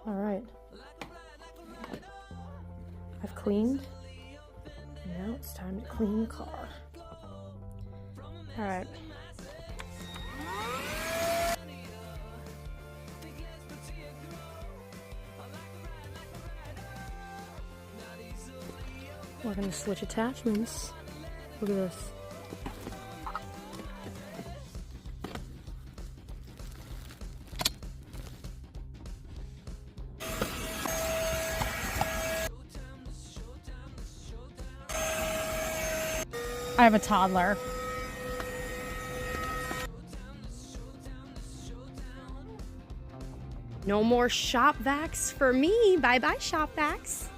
All right. I've cleaned. And now it's time to clean the car. All right. We're gonna switch attachments. Look at this. I have a toddler. No more shop vacs for me. Bye-bye, shop vacs.